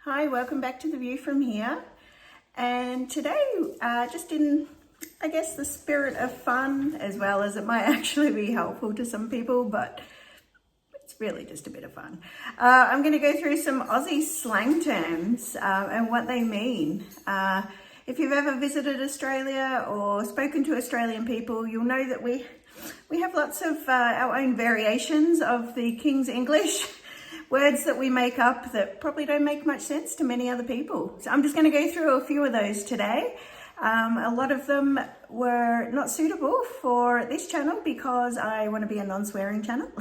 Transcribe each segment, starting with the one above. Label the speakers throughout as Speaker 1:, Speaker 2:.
Speaker 1: Hi, welcome back to The View from Here. And today, just in, I guess, the spirit of fun, as well as it might actually be helpful to some people, but it's really just a bit of fun. I'm going to go through some Aussie slang terms and what they mean. If you've ever visited Australia or spoken to Australian people, you'll know that we have lots of our own variations of the King's English. Words that we make up that probably don't make much sense to many other people. So I'm just going to go through a few of those today. A lot of them were not suitable for this channel because I want to be a non-swearing channel.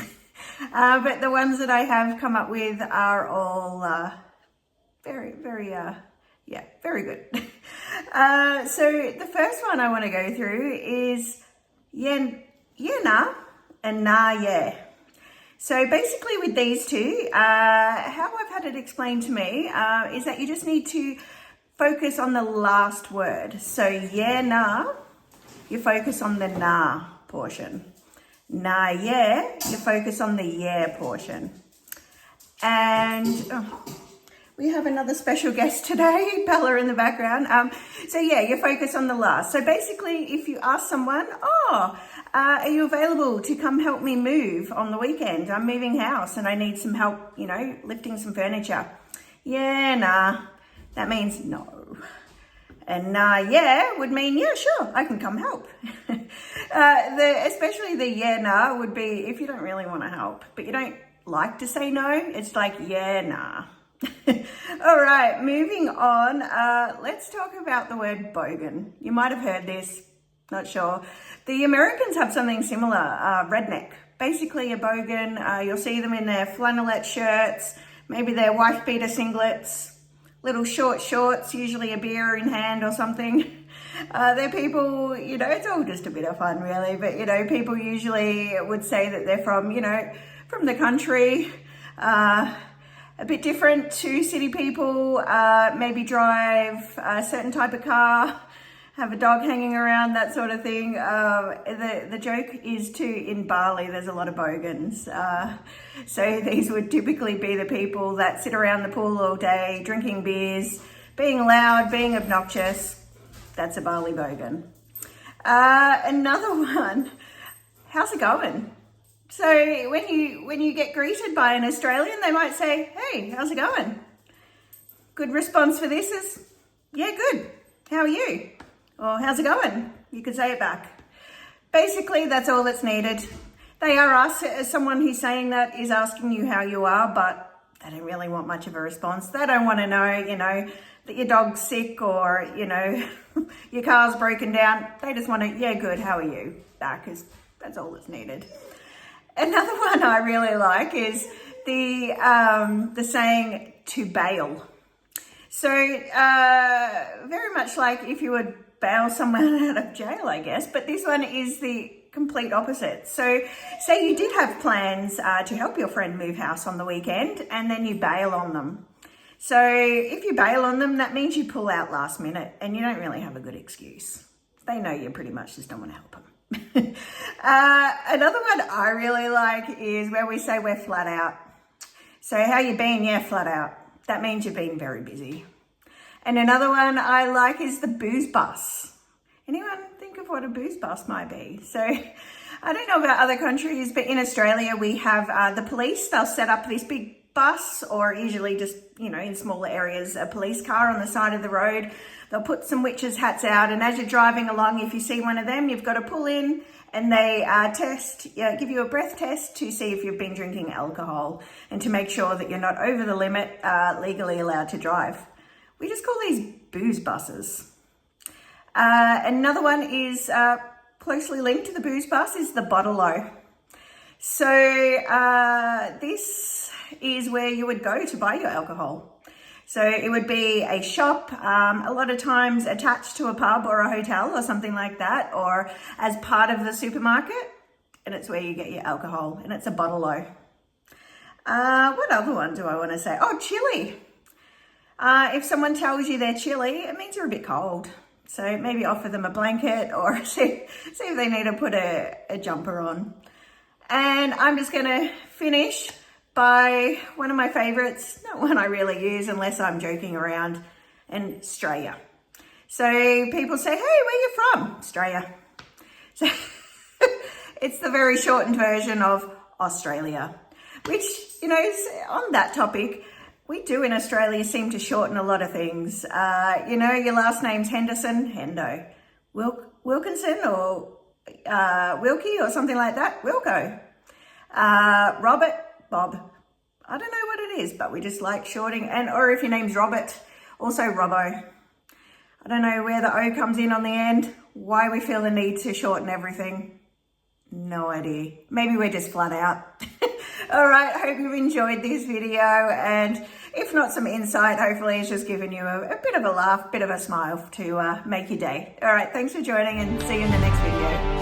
Speaker 1: But the ones that I have come up with are all very good. So the first one I want to go through is yeah nah and nah yeah. So basically with these two, how I've had it explained to me is that you just need to focus on the last word. So yeah, nah, you focus on the nah portion. Nah, yeah, you focus on the yeah portion. And we have another special guest today, Bella in the background. So yeah, you focus on the last. So basically if you ask someone, are you available to come help me move on the weekend? I'm moving house and I need some help, lifting some furniture. Yeah, nah. That means no. And nah, yeah would mean, yeah, sure, I can come help. Especially the yeah, nah would be if you don't really want to help, but you don't like to say no. It's like, yeah, nah. All right, moving on. Let's talk about the word bogan. You might have heard this. Not sure. The Americans have something similar, redneck. Basically a bogan, you'll see them in their flannelette shirts, maybe their wife beater singlets, little short shorts, usually a beer in hand or something. They're people, it's all just a bit of fun really, but people usually would say that they're from, from the country, a bit different to city people, maybe drive a certain type of car, have a dog hanging around, that sort of thing. The joke is too, in Bali, there's a lot of bogans. So these would typically be the people that sit around the pool all day, drinking beers, being loud, being obnoxious. That's a Bali bogan. Another one, how's it going? So when you get greeted by an Australian, they might say, hey, how's it going? Good response for this is, yeah, good. How are you? Or how's it going? You could say it back. Basically, that's all that's needed. They are us, someone who's saying that is asking you how you are, but they don't really want much of a response. They don't want to know, that your dog's sick or, your car's broken down. They just want to, yeah, good, how are you? Back is, that's all that's needed. Another one I really like is the saying to bail. So very much like if you would bail someone out of jail, I guess, but this one is the complete opposite. So say you did have plans to help your friend move house on the weekend and then you bail on them. So if you bail on them, that means you pull out last minute and you don't really have a good excuse. They know you pretty much just don't want to help them. Another one I really like is where we say we're flat out. So how you been? Yeah, flat out. That means you've been very busy. And another one I like is the booze bus. Anyone think of what a booze bus might be? So I don't know about other countries, but in Australia we have the police. They'll set up this big bus or usually just, in smaller areas, a police car on the side of the road. They'll put some witches' hats out and as you're driving along, if you see one of them, you've got to pull in and they give you a breath test to see if you've been drinking alcohol and to make sure that you're not over the limit, legally allowed to drive. We just call these booze buses. Another one is closely linked to the booze bus is the bottle-o. So this is where you would go to buy your alcohol. So it would be a shop, a lot of times attached to a pub or a hotel or something like that, or as part of the supermarket, and it's where you get your alcohol, and it's a bottle-o. What other one do I want to say? Oh, chilli. If someone tells you they're chilly, it means you're a bit cold. So maybe offer them a blanket or see if they need to put a jumper on. And I'm just going to finish by one of my favorites, not one I really use unless I'm joking around, and Australia. So people say, hey, where you from? Australia. So it's the very shortened version of Australia, which, you know, on that topic, we do in Australia seem to shorten a lot of things. You know, your last name's Henderson, Hendo. Wilkinson or Wilkie or something like that, Wilco. Robert, Bob. I don't know what it is, but we just like shorting. Or if your name's Robert, also Robbo. I don't know where the O comes in on the end, why we feel the need to shorten everything. No idea. Maybe we're just flat out. All right, hope you've enjoyed this video, and if not some insight, hopefully it's just given you a bit of a laugh, bit of a smile to make your day. All right, thanks for joining, and see you in the next video.